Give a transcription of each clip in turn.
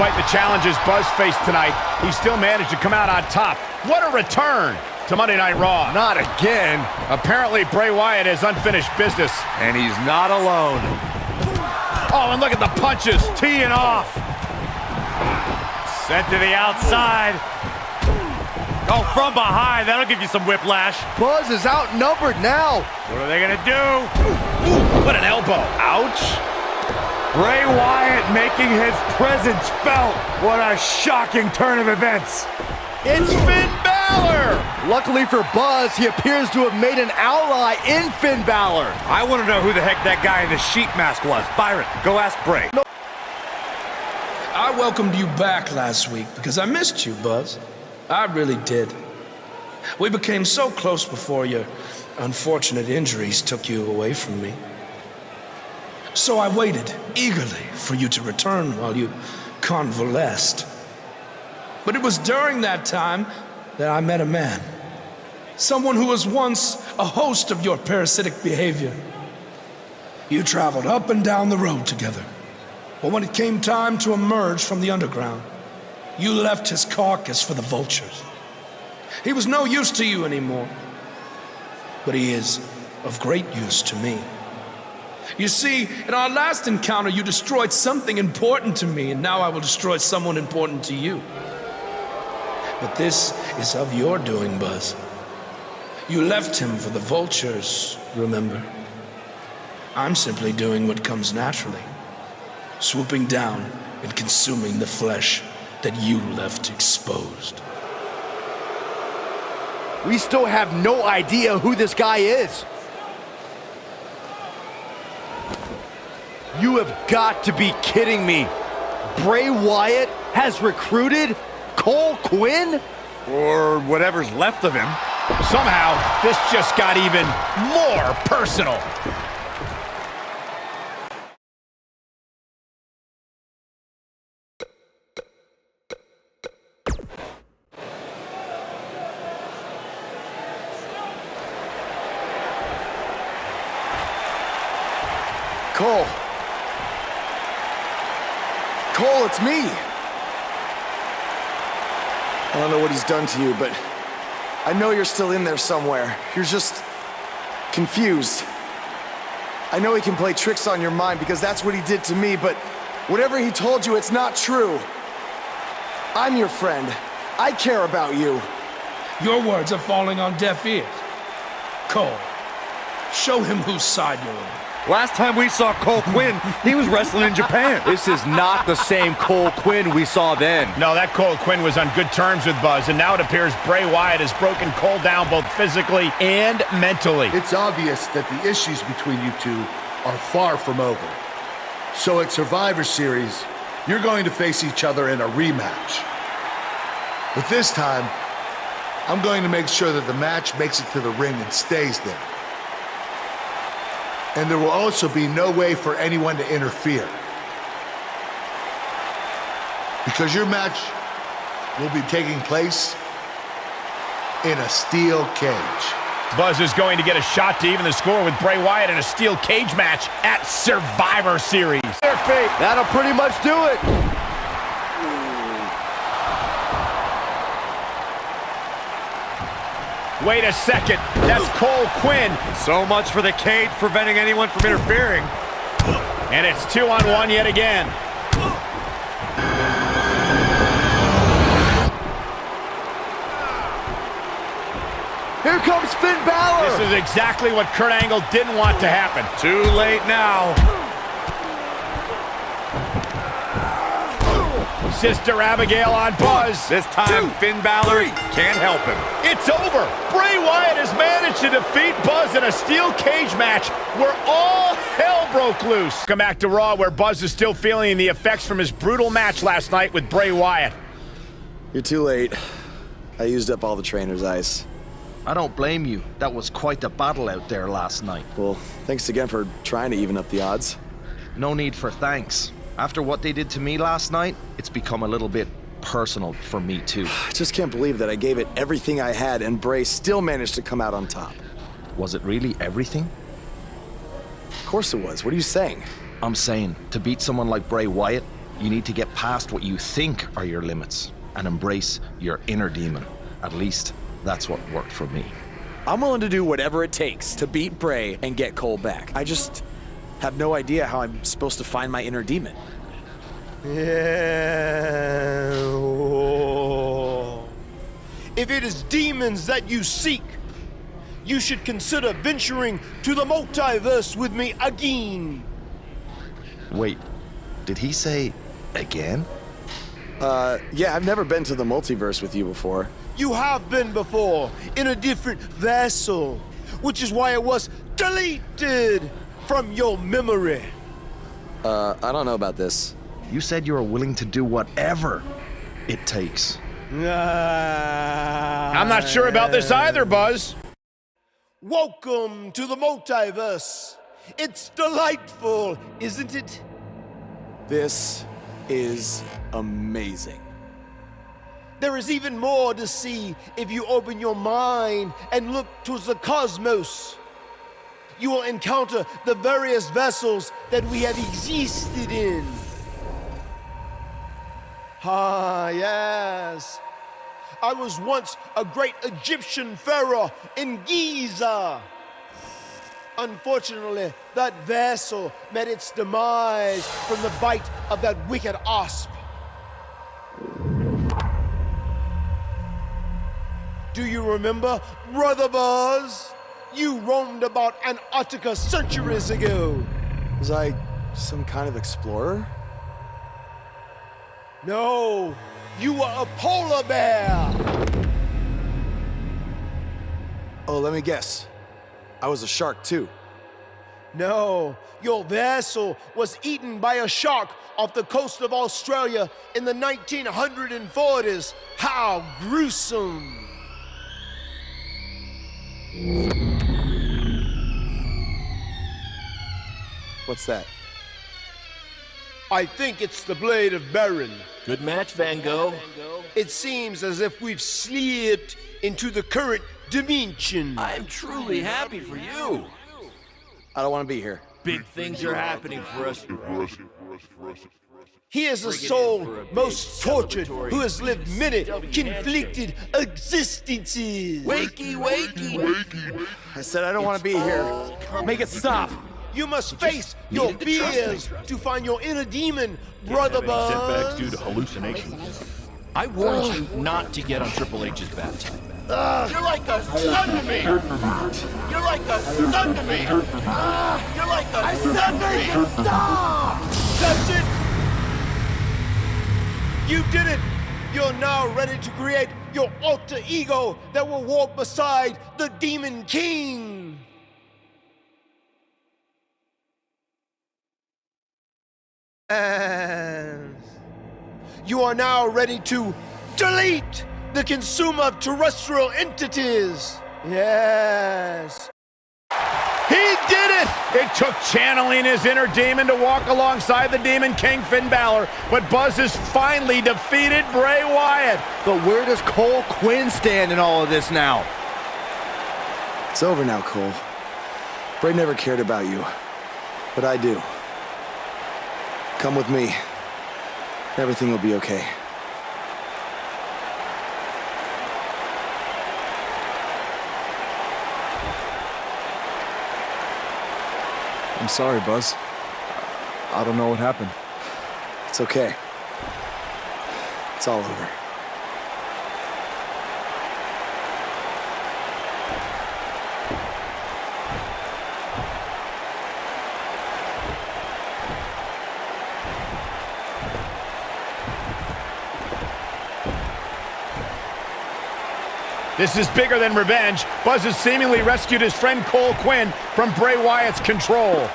Despite the challenges Buzz faced tonight, he still managed to come out on top. What a return to Monday Night Raw. Not again. Apparently, Bray Wyatt has unfinished business. And he's not alone. Oh, and look at the punches, teeing off. Sent to the outside. Oh, from behind, that'll give you some whiplash. Buzz is outnumbered now. What are they gonna do? Ooh, what an elbow. Ouch. Bray Wyatt making his presence felt. What a shocking turn of events. It's Finn Balor. Luckily for Buzz, he appears to have made an ally in Finn Balor. I want to know who the heck that guy in the sheep mask was. Byron, go ask Bray. No. I welcomed you back last week because I missed you, Buzz. I really did. We became so close before your unfortunate injuries took you away from me. So I waited eagerly for you to return while you convalesced. But it was during that time that I met a man. Someone who was once a host of your parasitic behavior. You traveled up and down the road together. But when it came time to emerge from the underground, you left his carcass for the vultures. He was no use to you anymore, but he is of great use to me. You see, in our last encounter, you destroyed something important to me, and now I will destroy someone important to you. But this is of your doing, Buzz. You left him for the vultures, remember? I'm simply doing what comes naturally, swooping down and consuming the flesh that you left exposed. We still have no idea who this guy is. You have got to be kidding me. Bray Wyatt has recruited Cole Quinn? Or whatever's left of him. Somehow, this just got even more personal. Cole. Cole, it's me. I don't know what he's done to you, but I know you're still in there somewhere. You're just confused. I know he can play tricks on your mind because that's what he did to me, but whatever he told you, it's not true. I'm your friend. I care about you. Your words are falling on deaf ears. Cole, show him whose side you're on. Last time we saw Cole Quinn, he was wrestling in Japan. This is not the same Cole Quinn we saw then. No, that Cole Quinn was on good terms with Buzz, and now it appears Bray Wyatt has broken Cole down both physically and mentally. It's obvious that the issues between you two are far from over. So at Survivor Series, you're going to face each other in a rematch. But this time, I'm going to make sure that the match makes it to the ring and stays there. And there will also be no way for anyone to interfere. Because your match will be taking place in a steel cage. Buzz is going to get a shot to even the score with Bray Wyatt in a steel cage match at Survivor Series. Their fate. That'll pretty much do it. Wait a second, that's Cole Quinn. So much for the cage preventing anyone from interfering. And it's 2-on-1 yet again. Here comes Finn Balor. This is exactly what Kurt Angle didn't want to happen. Too late now. Sister Abigail on Buzz. This time, Finn Balor can't help him. It's over. Bray Wyatt has managed to defeat Buzz in a steel cage match where all hell broke loose. Come back to Raw, where Buzz is still feeling the effects from his brutal match last night with Bray Wyatt. You're too late. I used up all the trainer's ice. I don't blame you. That was quite a battle out there last night. Well, thanks again for trying to even up the odds. No need for thanks. After what they did to me last night, it's become a little bit personal for me too. I just can't believe that I gave it everything I had and Bray still managed to come out on top. Was it really everything? Of course it was. What are you saying? I'm saying, to beat someone like Bray Wyatt, You need to get past what you think are your limits and embrace your inner demon. At least that's what worked for me. I'm willing to do whatever it takes to beat Bray and get Cole back. I just have no idea how I'm supposed to find my inner demon. Yeah. If it is demons that you seek, you should consider venturing to the multiverse with me again. Wait, did he say again? Yeah, I've never been to the multiverse with you before. You have been before, in a different vessel, which is why it was deleted from your memory. I don't know about this. You said you were willing to do whatever it takes. I'm not sure about this either, Buzz. Welcome to the multiverse. It's delightful, isn't it? This is amazing. There is even more to see if you open your mind and look towards the cosmos. You will encounter the various vessels that we have existed in. Ah, yes. I was once a great Egyptian pharaoh in Giza. Unfortunately, that vessel met its demise from the bite of that wicked asp. Do you remember, Brother Buzz? You roamed about Antarctica centuries ago. Was I some kind of explorer? No, you were a polar bear. Oh, let me guess. I was a shark too. No, your vessel was eaten by a shark off the coast of Australia in the 1940s. How gruesome. What's that? I think it's the blade of Baron. Good match, Van Gogh. It seems as if we've slipped into the current dimension. I'm truly happy for you. I don't want to be here. Big things are happening for us. He is a soul most tortured who has lived many conflicted existences. Wakey, wakey. I said I don't want to be here. Make it stop. You must face your fears to find your inner demon, Brother Buzz. Setbacks due to hallucinations. I warned you not to get on Triple H's bad side. You're like a son to me. You're like a son to me. You're like a I said make it stop. That's it. You did it. You're now ready to create your alter ego that will walk beside the Demon King. And you are now ready to delete the consumer of terrestrial entities. Yes. He did it! It took channeling his inner demon to walk alongside the Demon King Finn Balor, but Buzz has finally defeated Bray Wyatt. But where does Cole Quinn stand in all of this now? It's over now, Cole. Bray never cared about you, but I do. Come with me. Everything will be okay. I'm sorry, Buzz. I don't know what happened. It's okay. It's all over. This is bigger than revenge. Buzz has seemingly rescued his friend Cole Quinn from Bray Wyatt's control.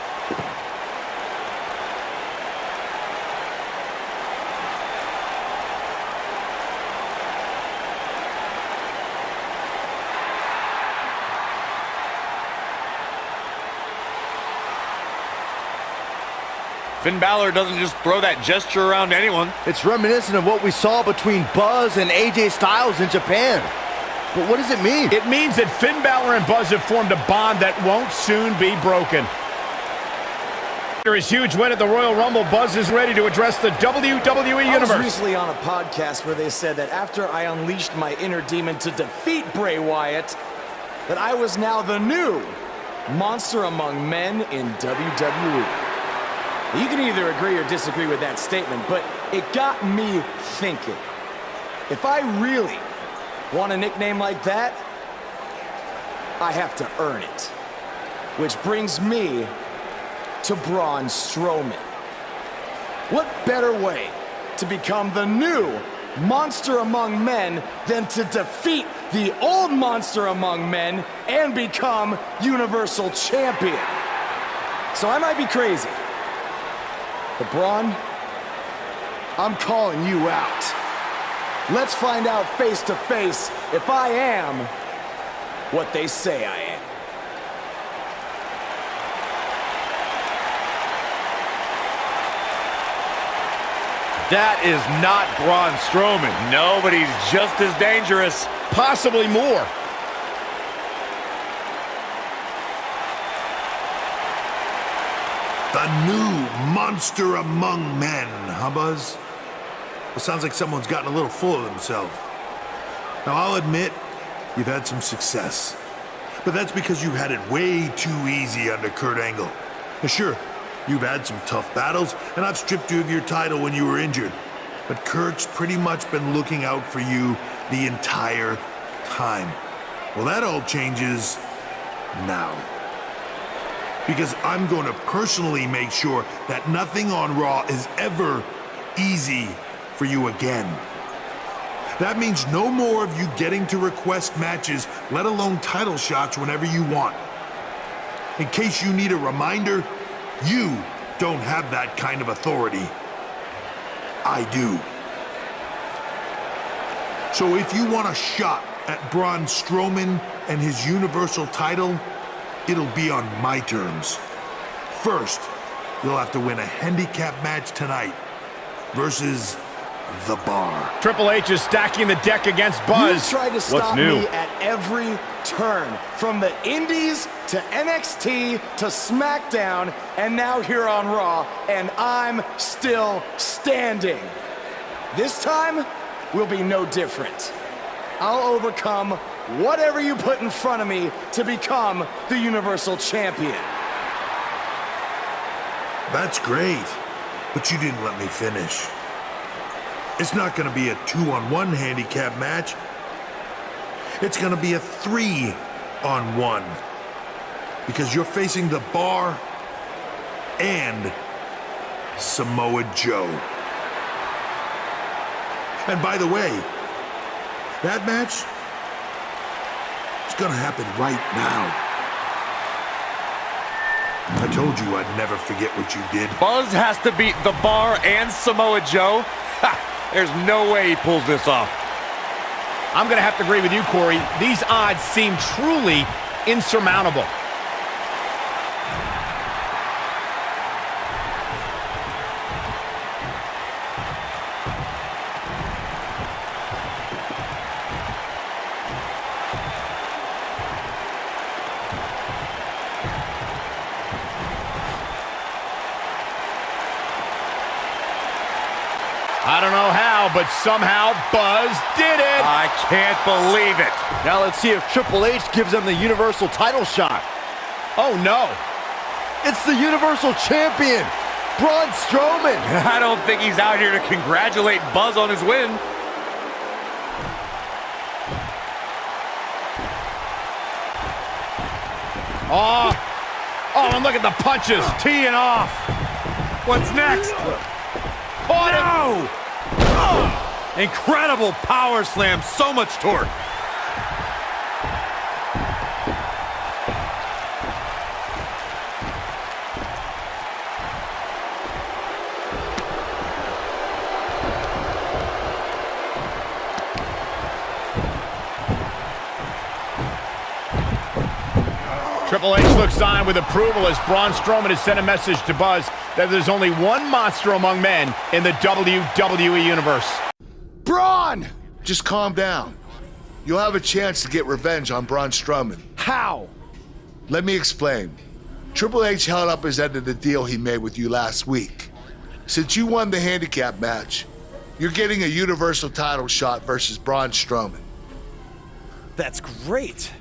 Finn Balor doesn't just throw that gesture around anyone. It's reminiscent of what we saw between Buzz and AJ Styles in Japan. But what does it mean? It means that Finn Balor and Buzz have formed a bond that won't soon be broken. After his huge win at the Royal Rumble, Buzz is ready to address the WWE Universe. I was recently on a podcast where they said that after I unleashed my inner demon to defeat Bray Wyatt, that I was now the new monster among men in WWE. You can either agree or disagree with that statement, but it got me thinking. If I really want a nickname like that, I have to earn it. Which brings me to Braun Strowman. What better way to become the new monster among men than to defeat the old monster among men and become Universal Champion? So I might be crazy, but Braun, I'm calling you out. Let's find out face to face if I am what they say I am. That is not Braun Strowman. No, but he's just as dangerous. Possibly more. The new monster among men, huh, Buzz? It sounds like someone's gotten a little full of themselves. Now, I'll admit, you've had some success. But that's because you've had it way too easy under Kurt Angle. Now, sure, you've had some tough battles, and I've stripped you of your title when you were injured. But Kurt's pretty much been looking out for you the entire time. Well, that all changes now. Because I'm going to personally make sure that nothing on Raw is ever easy for you again. That means no more of you getting to request matches, let alone title shots whenever you want. In case you need a reminder, you don't have that kind of authority. I do. So if you want a shot at Braun Strowman and his Universal title, it'll be on my terms. First, you'll have to win a handicap match tonight versus The Bar. Triple H is stacking the deck against Buzz. You tried to stop me at every turn, from the Indies to NXT to SmackDown, and now here on Raw, and I'm still standing. This time will be no different. I'll overcome whatever you put in front of me to become the Universal Champion. That's great, but you didn't let me finish. It's not going to be a 2-on-1 handicap match. It's going to be a 3-on-1. Because you're facing The Bar and Samoa Joe. And by the way, that match is going to happen right now. I told you I'd never forget what you did. Buzz has to beat The Bar and Samoa Joe? Ha! There's no way he pulls this off. I'm going to have to agree with you, Corey. These odds seem truly insurmountable. I don't know how, but somehow Buzz did it. I can't believe it. Now let's see if Triple H gives him the Universal title shot. Oh, no. It's the Universal Champion, Braun Strowman. I don't think he's out here to congratulate Buzz on his win. Oh, and look at the punches. Teeing off. What's next? Caught him. No! Incredible power slam, so much torque. Triple H looks on with approval as Braun Strowman has sent a message to Buzz that there's only one monster among men in the WWE Universe. Braun! Just calm down. You'll have a chance to get revenge on Braun Strowman. How? Let me explain. Triple H held up his end of the deal he made with you last week. Since you won the handicap match, you're getting a Universal title shot versus Braun Strowman. That's great.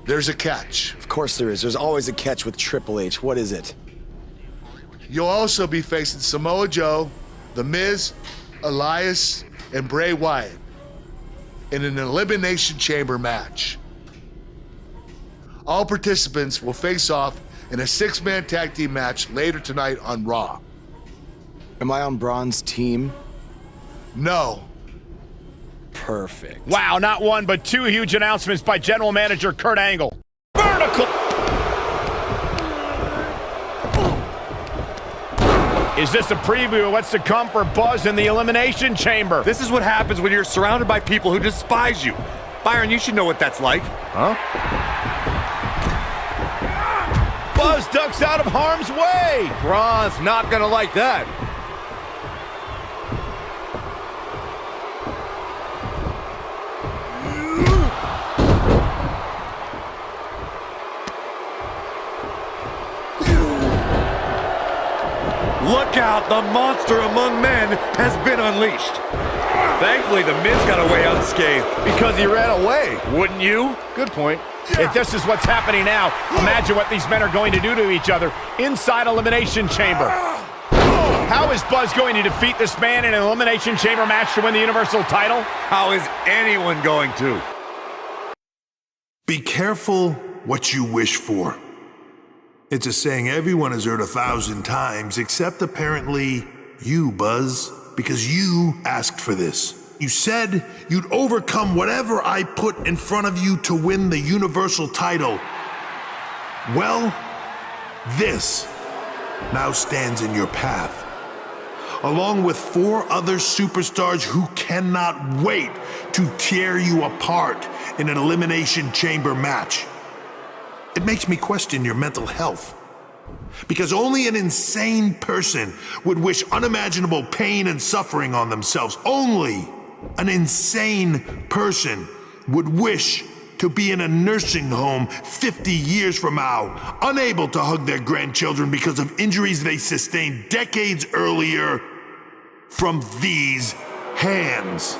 There's a catch. Of course there is. There's always a catch with Triple H. What is it? You'll also be facing Samoa Joe, The Miz, Elias, and Bray Wyatt in an Elimination Chamber match. All participants will face off in a 6-man tag team match later tonight on Raw. Am I on Braun's team? No. Perfect. Wow, not one, but two huge announcements by General Manager Kurt Angle. Vertical! Is this a preview of what's to come for Buzz in the Elimination Chamber? This is what happens when you're surrounded by people who despise you. Byron, you should know what that's like. Huh? Buzz ducks out of harm's way! Braun's not gonna like that. Look out, the monster among men has been unleashed. Thankfully, the Miz got away unscathed. Because he ran away. Wouldn't you? Good point. If this is what's happening now, imagine what these men are going to do to each other inside Elimination Chamber. How is Buzz going to defeat this man in an Elimination Chamber match to win the Universal title? How is anyone going to? Be careful what you wish for. It's a saying everyone has heard 1,000 times, except apparently you, Buzz, because you asked for this. You said you'd overcome whatever I put in front of you to win the Universal title. Well, this now stands in your path, along with 4 other superstars who cannot wait to tear you apart in an Elimination Chamber match. It makes me question your mental health. Because only an insane person would wish unimaginable pain and suffering on themselves. Only an insane person would wish to be in a nursing home 50 years from now, unable to hug their grandchildren because of injuries they sustained decades earlier from these hands.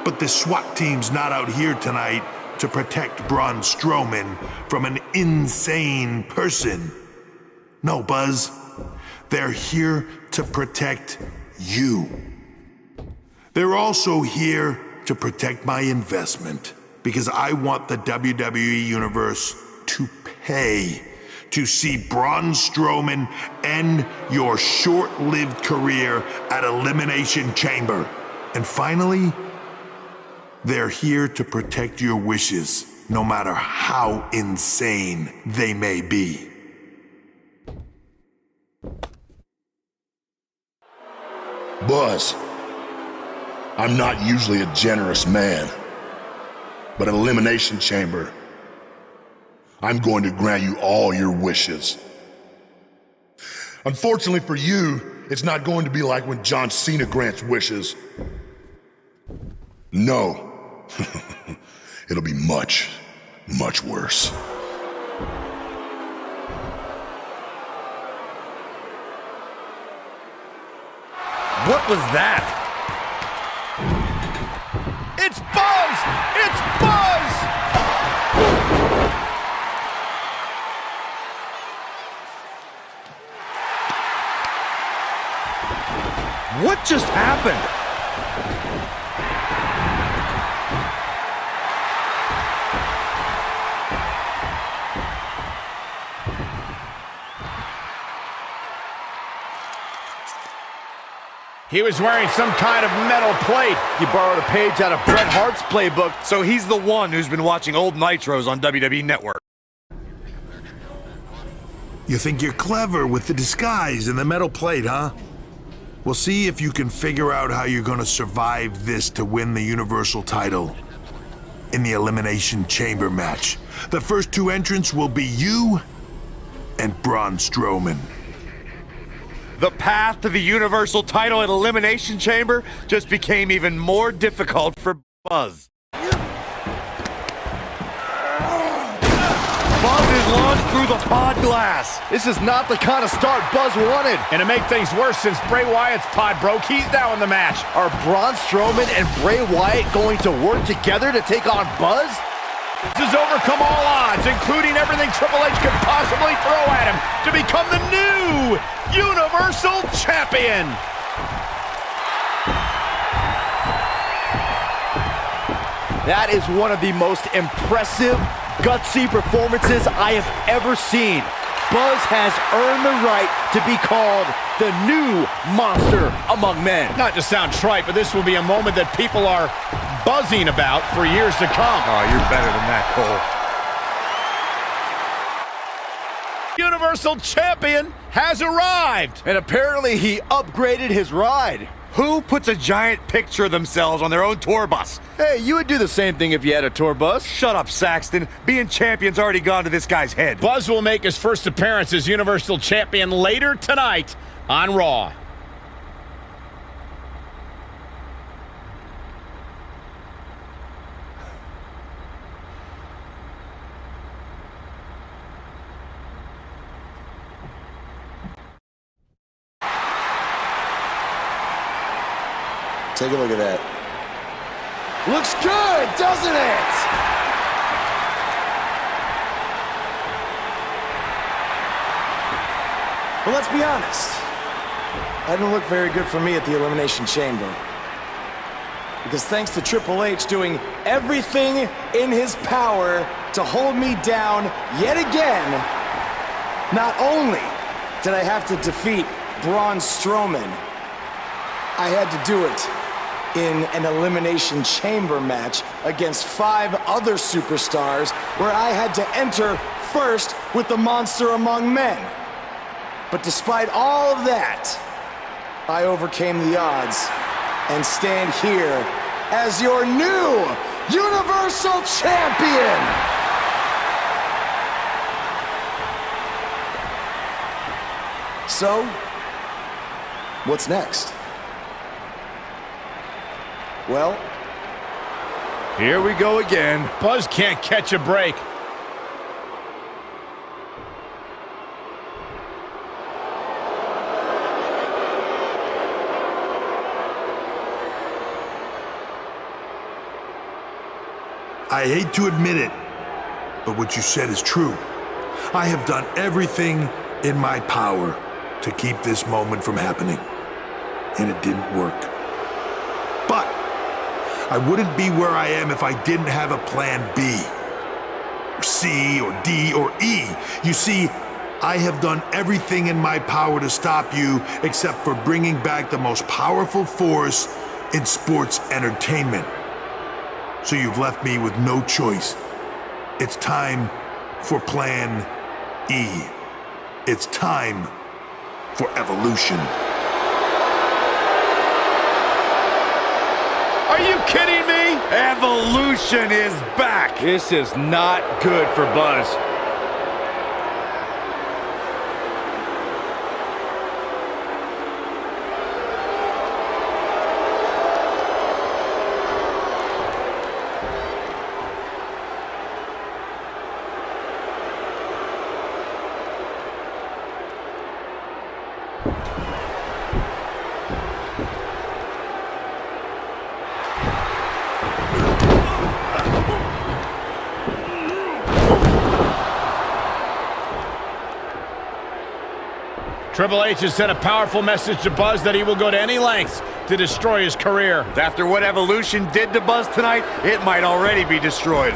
But the SWAT team's not out here tonight to protect Braun Strowman from an insane person. No, Buzz. They're here to protect you. They're also here to protect my investment, because I want the WWE Universe to pay to see Braun Strowman end your short-lived career at Elimination Chamber. And finally, they're here to protect your wishes, no matter how insane they may be. Buzz, I'm not usually a generous man, but at Elimination Chamber, I'm going to grant you all your wishes. Unfortunately for you, it's not going to be like when John Cena grants wishes. No. It'll be much, much worse. What was that? It's Buzz! It's Buzz! What just happened? He was wearing some kind of metal plate. He borrowed a page out of Bret Hart's playbook, so he's the one who's been watching old Nitros on WWE Network. You think you're clever with the disguise and the metal plate, huh? We'll see if you can figure out how you're gonna survive this to win the Universal title in the Elimination Chamber match. The first 2 entrants will be you and Braun Strowman. The path to the Universal title at Elimination Chamber just became even more difficult for Buzz. Buzz is plunged through the pod glass. This is not the kind of start Buzz wanted. And to make things worse, since Bray Wyatt's pod broke, he's now in the match. Are Braun Strowman and Bray Wyatt going to work together to take on Buzz? This has overcome all odds, including everything Triple H could possibly throw at him, to become the new Universal Champion. That is one of the most impressive, gutsy performances I have ever seen. Buzz has earned the right to be called the new monster among men. Not to sound trite, but this will be a moment that people are buzzing about for years to come. Oh, you're better than that, Cole. Universal Champion has arrived. And apparently he upgraded his ride. Who puts a giant picture of themselves on their own tour bus? Hey, you would do the same thing if you had a tour bus. Shut up, Saxton. Being champion's already gone to this guy's head. Buzz will make his first appearance as Universal Champion later tonight on Raw. Take a look at that. Looks good, doesn't it? Well, let's be honest. That didn't look very good for me at the Elimination Chamber. Because thanks to Triple H doing everything in his power to hold me down yet again, not only did I have to defeat Braun Strowman, I had to do it in an Elimination Chamber match against 5 other superstars where I had to enter first with the monster among men. But despite all of that, I overcame the odds and stand here as your new Universal Champion! So, what's next? Well, here we go again. Buzz can't catch a break. I hate to admit it, but what you said is true. I have done everything in my power to keep this moment from happening, and it didn't work. But I wouldn't be where I am if I didn't have a plan B, or C, or D, or E. You see, I have done everything in my power to stop you except for bringing back the most powerful force in sports entertainment. So you've left me with no choice. It's time for Plan E. It's time for evolution. Are you kidding me? Evolution is back. This is not good for Buzz. Triple H has sent a powerful message to Buzz that he will go to any lengths to destroy his career. After what Evolution did to Buzz tonight, it might already be destroyed.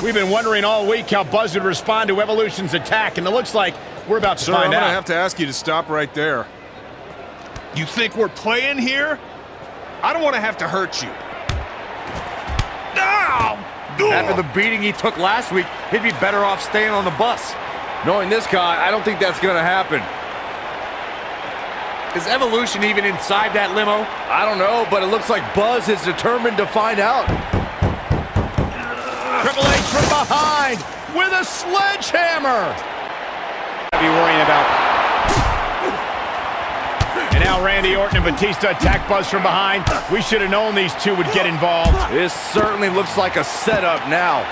We've been wondering all week how Buzz would respond to Evolution's attack, and it looks like we're about to find out. I'm gonna have to ask you to stop right there. You think we're playing here? I don't want to have to hurt you. Ow! After the beating he took last week, he'd be better off staying on the bus. Knowing this guy, I don't think that's gonna happen. Is Evolution even inside that limo? I don't know, but it looks like Buzz is determined to find out. Triple H from behind with a sledgehammer. Be worrying about. And And now Randy Orton and Batista attack Buzz from behind. We should have known these two would get involved. This certainly looks like a setup now.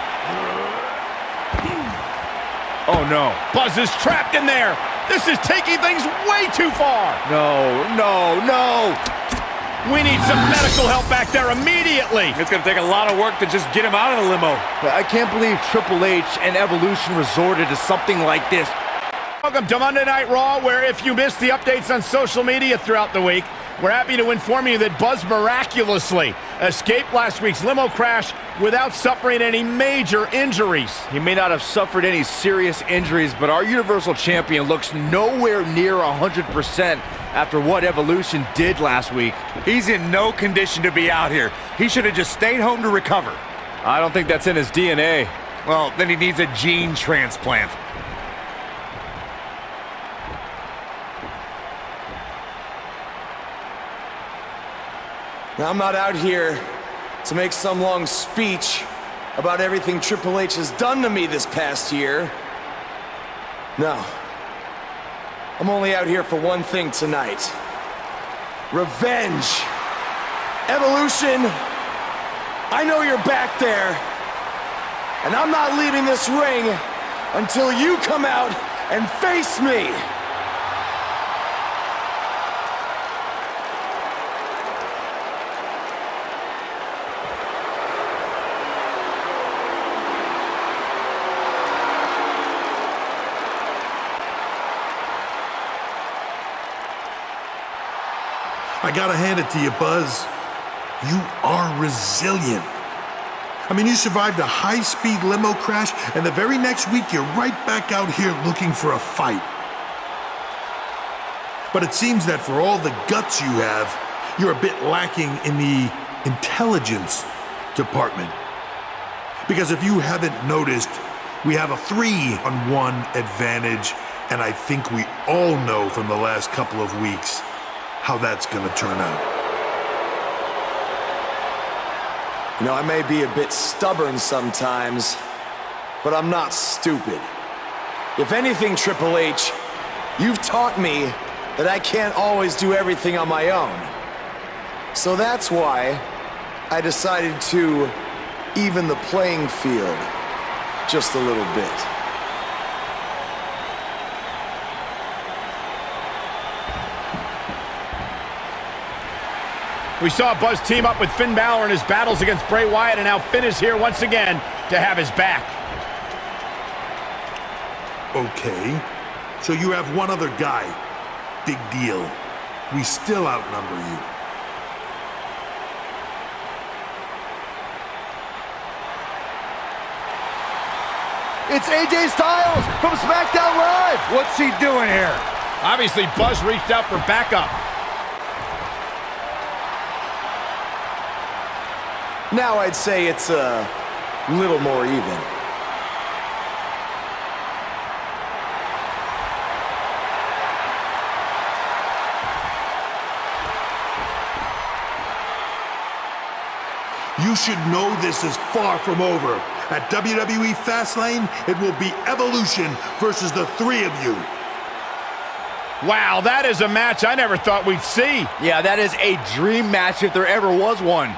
Oh no. Buzz is trapped in there. This is taking things way too far. No, no, no. We need some medical help back there immediately. It's going to take a lot of work to just get him out of the limo. I can't believe Triple H and Evolution resorted to something like this. Welcome to Monday Night Raw, where if you missed the updates on social media throughout the week, we're happy to inform you that Buzz miraculously escaped last week's limo crash without suffering any major injuries. He may not have suffered any serious injuries, but our Universal Champion looks nowhere near 100% after what Evolution did last week. He's in no condition to be out here. He should have just stayed home to recover. I don't think that's in his DNA. Well, then he needs a gene transplant. Now, I'm not out here to make some long speech about everything Triple H has done to me this past year. No. I'm only out here for one thing tonight. Revenge. Evolution, I know you're back there, and I'm not leaving this ring until you come out and face me. I gotta hand it to you, Buzz. You are resilient. I mean, you survived a high-speed limo crash, and the very next week you're right back out here looking for a fight. But it seems that for all the guts you have, you're a bit lacking in the intelligence department. Because if you haven't noticed, we have a 3-on-1 advantage, and I think we all know from the last couple of weeks how that's gonna turn out. You know, I may be a bit stubborn sometimes, but I'm not stupid. If anything, Triple H, you've taught me that I can't always do everything on my own. So that's why I decided to even the playing field just a little bit. We saw Buzz team up with Finn Balor in his battles against Bray Wyatt, and now Finn is here once again to have his back. Okay, so you have one other guy. Big deal. We still outnumber you. It's AJ Styles from SmackDown Live. What's he doing here? Obviously, Buzz reached out for backup. Now I'd say it's a little more even. You should know this is far from over. At WWE Fastlane, it will be Evolution versus the three of you. Wow, that is a match I never thought we'd see. Yeah, that is a dream match if there ever was one.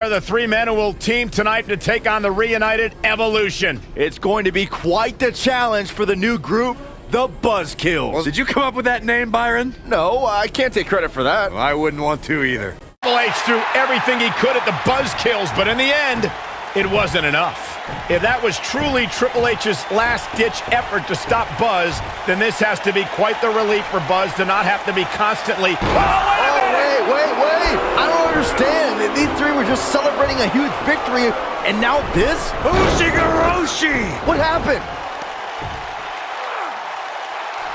Are the three men who will team tonight to take on the reunited Evolution. It's going to be quite the challenge for the new group, the Buzzkills. Well, did you come up with that name, Byron? No, I can't take credit for that. Well, I wouldn't want to either. Triple H threw everything he could at the Buzzkills, but in the end, it wasn't enough. If that was truly Triple H's last-ditch effort to stop Buzz, then this has to be quite the relief for Buzz to not have to be constantly... Wait. I don't understand. These three were just celebrating a huge victory, and now this? Ushigoroshi! What happened?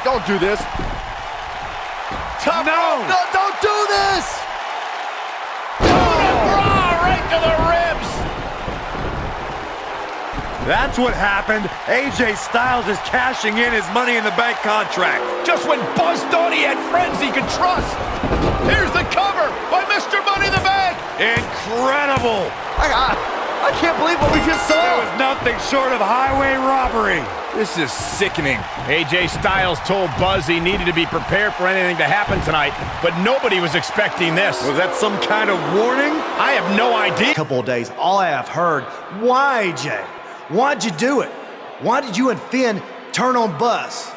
Don't do this. No, don't do this! Right to the ribs! That's what happened. AJ Styles is cashing in his Money in the Bank contract. Just when Buzz thought he had friends he could trust. Here's the cover by Mr. Money in the Bank. Incredible. I I can't believe what we just saw. That was nothing short of highway robbery. This is sickening. AJ Styles told Buzz he needed to be prepared for anything to happen tonight, but nobody was expecting this. Was that some kind of warning? I have no idea. Couple of days, all I have heard, why, AJ? Why'd you do it? Why did you and Finn turn on Buzz?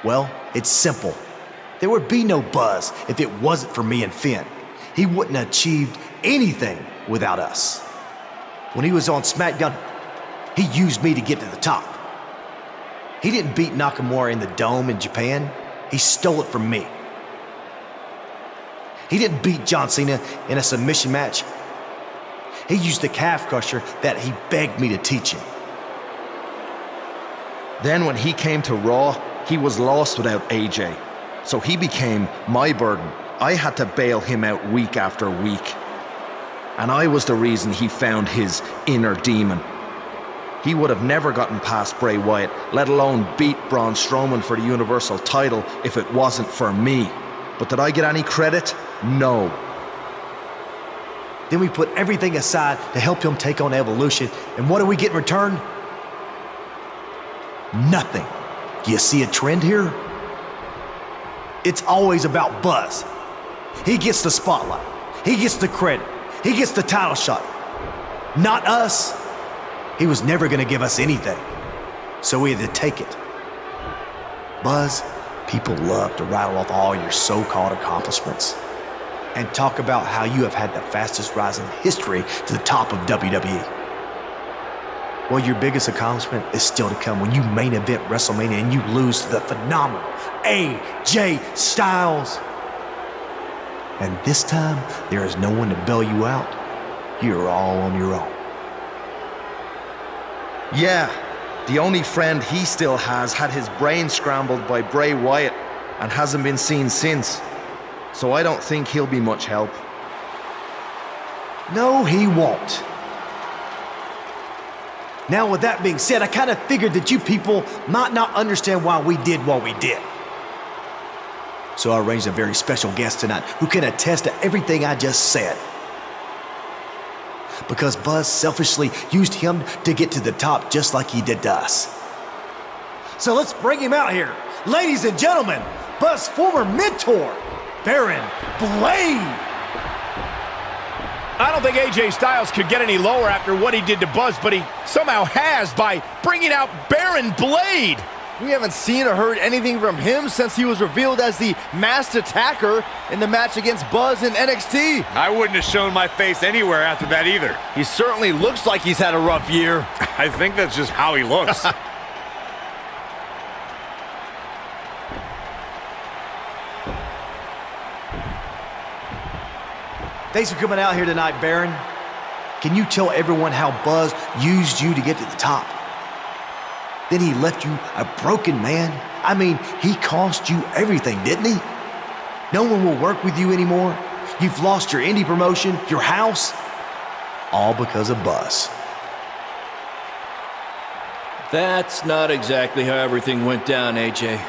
Well, it's simple. There would be no Buzz if it wasn't for me and Finn. He wouldn't have achieved anything without us. When he was on SmackDown, he used me to get to the top. He didn't beat Nakamura in the Dome in Japan. He stole it from me. He didn't beat John Cena in a submission match. He used the calf crusher that he begged me to teach him. Then when he came to Raw, he was lost without AJ. So he became my burden. I had to bail him out week after week. And I was the reason he found his inner demon. He would have never gotten past Bray Wyatt, let alone beat Braun Strowman for the Universal title if it wasn't for me. But did I get any credit? No. Then we put everything aside to help him take on Evolution. And what do we get in return? Nothing. Do you see a trend here? It's always about Buzz. He gets the spotlight. He gets the credit. He gets the title shot. Not us. He was never going to give us anything. So we had to take it. Buzz, people love to rattle off all your so-called accomplishments and talk about how you have had the fastest rise in history to the top of WWE. Well, your biggest accomplishment is still to come when you main event WrestleMania and you lose to the phenomenal AJ Styles. And this time, there is no one to bail you out. You're all on your own. Yeah, the only friend he still has had his brain scrambled by Bray Wyatt and hasn't been seen since. So I don't think he'll be much help. No, he won't. Now, with that being said, I kind of figured that you people might not understand why we did what we did. So I arranged a very special guest tonight who can attest to everything I just said. Because Buzz selfishly used him to get to the top just like he did to us. So let's bring him out here. Ladies and gentlemen, Buzz's former mentor, Baron Blade. I don't think AJ Styles could get any lower after what he did to Buzz, but he somehow has by bringing out Baron Blade. We haven't seen or heard anything from him since he was revealed as the masked attacker in the match against Buzz in NXT. I wouldn't have shown my face anywhere after that either. He certainly looks like he's had a rough year. I think that's just how he looks. Thanks for coming out here tonight, Baron. Can you tell everyone how Buzz used you to get to the top? Then he left you a broken man. I mean, he cost you everything, didn't he? No one will work with you anymore. You've lost your indie promotion, your house, all because of Buzz. That's not exactly how everything went down, AJ.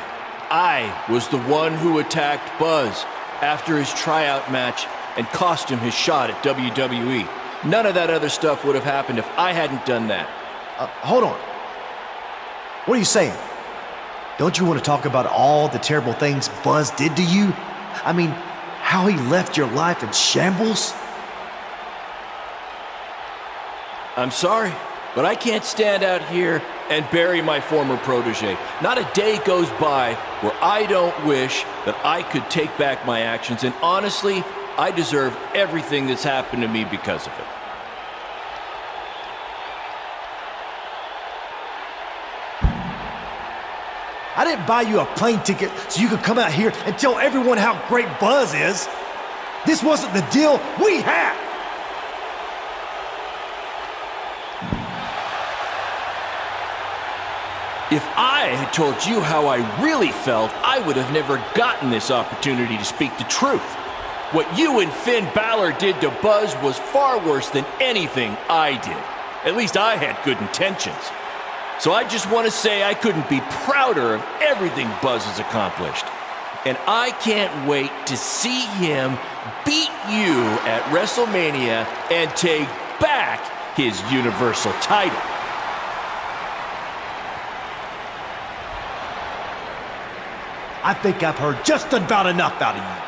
I was the one who attacked Buzz after his tryout match and cost him his shot at WWE. None of that other stuff would have happened if I hadn't done that. Hold on. What are you saying? Don't you want to talk about all the terrible things Buzz did to you? I mean, how he left your life in shambles? I'm sorry, but I can't stand out here and bury my former protege. Not a day goes by where I don't wish that I could take back my actions, and honestly, I deserve everything that's happened to me because of it. I didn't buy you a plane ticket so you could come out here and tell everyone how great Buzz is. This wasn't the deal we had. If I had told you how I really felt, I would have never gotten this opportunity to speak the truth. What you and Finn Balor did to Buzz was far worse than anything I did. At least I had good intentions. So I just want to say I couldn't be prouder of everything Buzz has accomplished. And I can't wait to see him beat you at WrestleMania and take back his Universal title. I think I've heard just about enough out of you.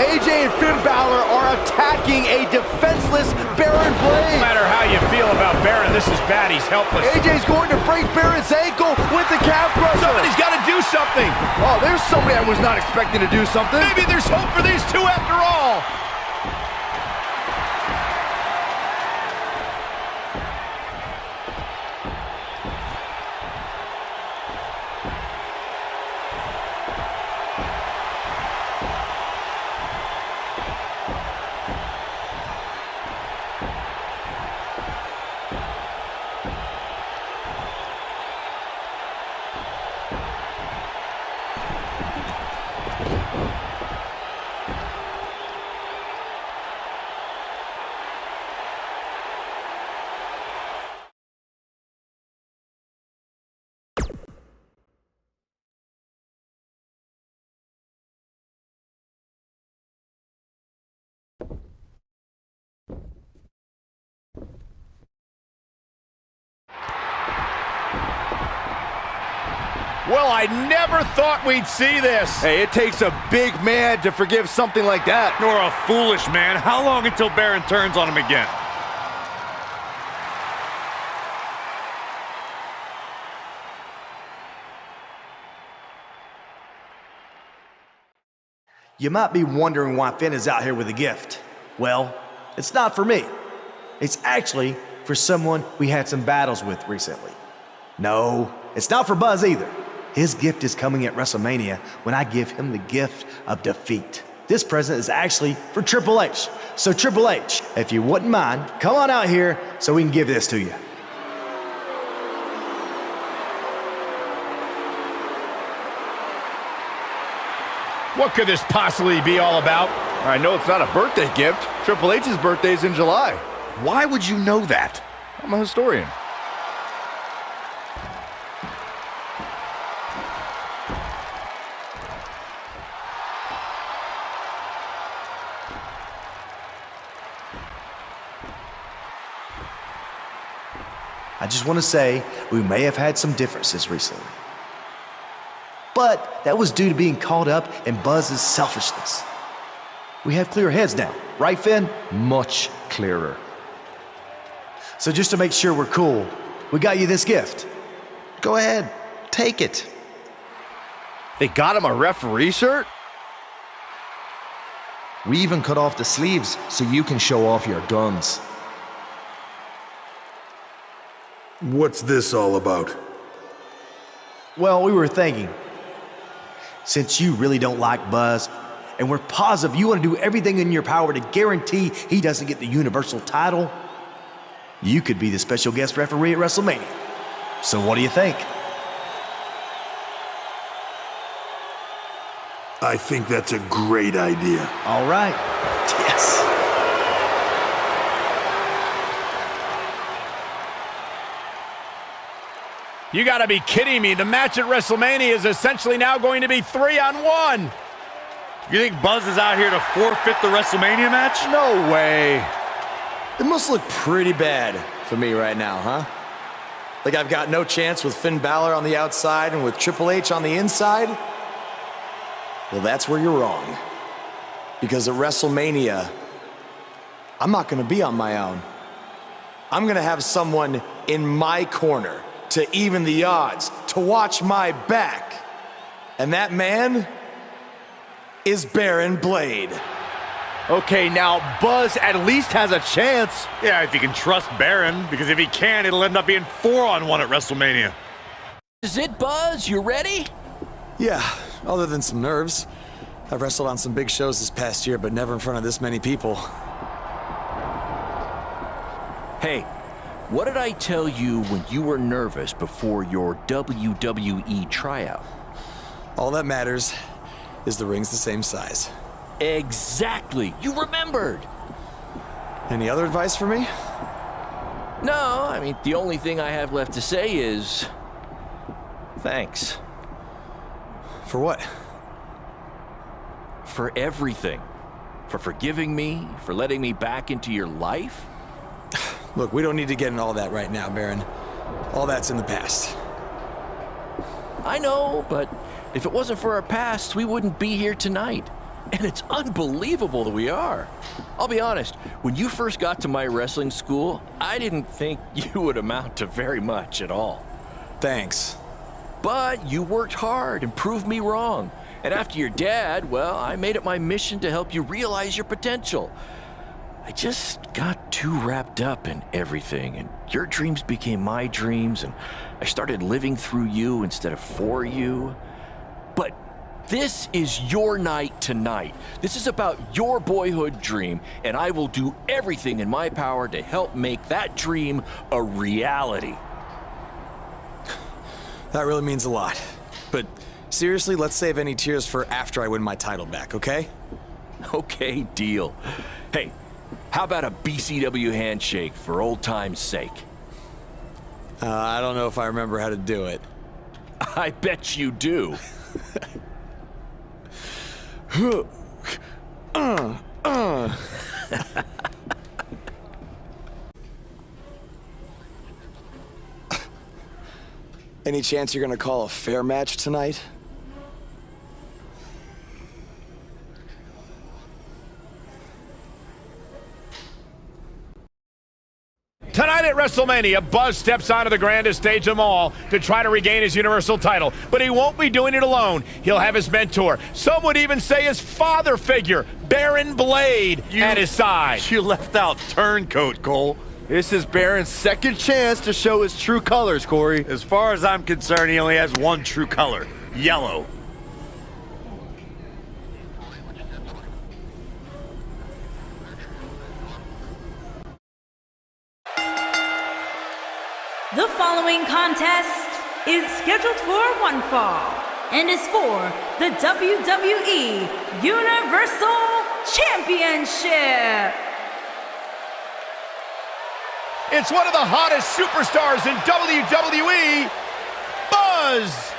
AJ and Finn Balor are attacking a defenseless Baron Blade. No matter how you feel about Baron, this is bad. He's helpless. AJ's going to break Baron's ankle with the calf crusher. Somebody's got to do something. Oh, there's somebody I was not expecting to do something. Maybe there's hope for these two after all. Well, I never thought we'd see this. Hey, it takes a big man to forgive something like that. Nor a foolish man. How long until Baron turns on him again? You might be wondering why Finn is out here with a gift. Well, it's not for me. It's actually for someone we had some battles with recently. No, it's not for Buzz either. His gift is coming at WrestleMania when I give him the gift of defeat. This present is actually for Triple H. So Triple H, if you wouldn't mind, come on out here so we can give this to you. What could this possibly be all about? I know it's not a birthday gift. Triple H's birthday is in July. Why would you know that? I'm a historian. I just want to say we may have had some differences recently. But that was due to being caught up in Buzz's selfishness. We have clear heads now, right, Finn? Much clearer. So just to make sure we're cool, we got you this gift. Go ahead, take it. They got him a referee shirt? We even cut off the sleeves so you can show off your guns. What's this all about? Well, we were thinking, since you really don't like Buzz, and we're positive you want to do everything in your power to guarantee he doesn't get the Universal title, you could be the special guest referee at WrestleMania. So what do you think? I think that's a great idea. All right. Yes. You gotta be kidding me. The match at WrestleMania is essentially now going to be 3-on-1. You think Buzz is out here to forfeit the WrestleMania match? No way. It must look pretty bad for me right now, huh? Like I've got no chance with Finn Balor on the outside and with Triple H on the inside? Well, that's where you're wrong. Because at WrestleMania, I'm not gonna be on my own. I'm gonna have someone in my corner to even the odds, to watch my back. And that man is Baron Blade. Okay, now Buzz at least has a chance. Yeah, if you can trust Baron, because if he can, it'll end up being 4-on-1 at WrestleMania. Is it, Buzz? You ready? Yeah, other than some nerves. I've wrestled on some big shows this past year, but never in front of this many people. Hey, what did I tell you when you were nervous before your WWE tryout? All that matters is the ring's the same size. Exactly. You remembered. Any other advice for me? No, I mean, the only thing I have left to say is thanks. For what? for everything. For forgiving me, for letting me back into your life. Look, we don't need to get into all that right now, Baron. All that's in the past. I know, but if it wasn't for our past, we wouldn't be here tonight. And it's unbelievable that we are. I'll be honest, when you first got to my wrestling school, I didn't think you would amount to very much at all. Thanks. But you worked hard and proved me wrong. And after your dad, well, I made it my mission to help you realize your potential. I just got too wrapped up in everything, and your dreams became my dreams, and I started living through you instead of for you. But this is your night tonight. This is about your boyhood dream, and I will do everything in my power to help make that dream a reality. That really means a lot. But seriously, let's save any tears for after I win my title back, okay? Okay, deal. Hey, how about a BCW handshake for old time's sake? I don't know if I remember how to do it. I bet you do. Any chance you're gonna call a fair match tonight? Tonight at WrestleMania, Buzz steps onto the grandest stage of them all to try to regain his Universal title. But he won't be doing it alone. He'll have his mentor, some would even say his father figure, Baron Blade, at his side. You left out Turncoat, Cole. This is Baron's second chance to show his true colors, Corey. As far as I'm concerned, he only has one true color, yellow. The following contest is scheduled for one fall and is for the WWE Universal Championship. It's one of the hottest superstars in WWE, Buzz.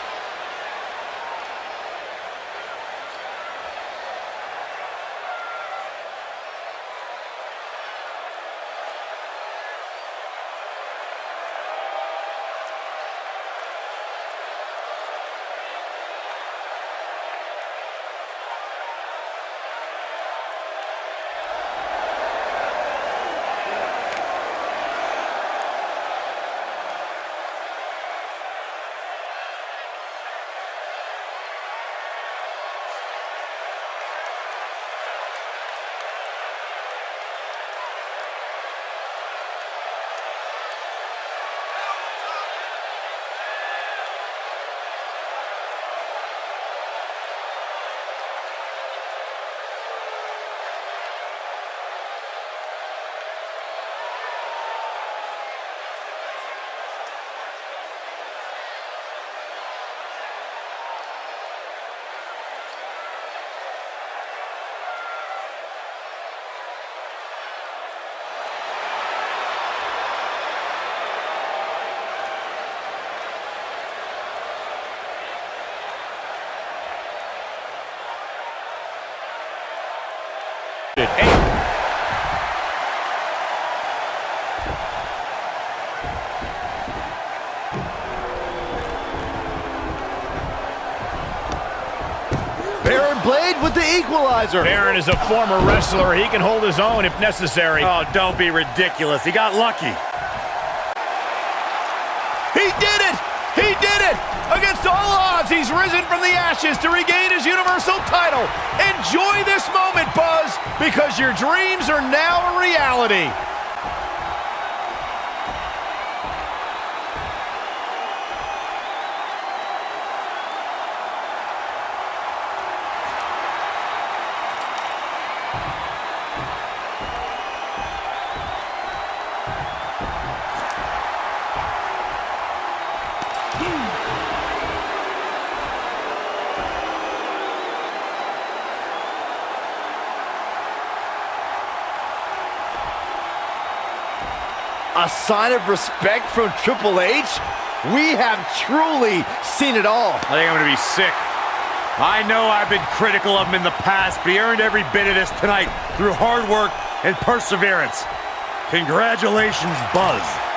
Baron Blade with the equalizer. Baron is a former wrestler. He can hold his own if necessary. Oh, don't be ridiculous. He got lucky. He did it! He did it! Against all odds, he's risen from the ashes to regain his Universal title. Enjoy this moment, Buzz, because your dreams are now a reality. A sign of respect from Triple H? We have truly seen it all. I think I'm gonna be sick. I know I've been critical of him in the past, but he earned every bit of this tonight through hard work and perseverance. Congratulations, Buzz.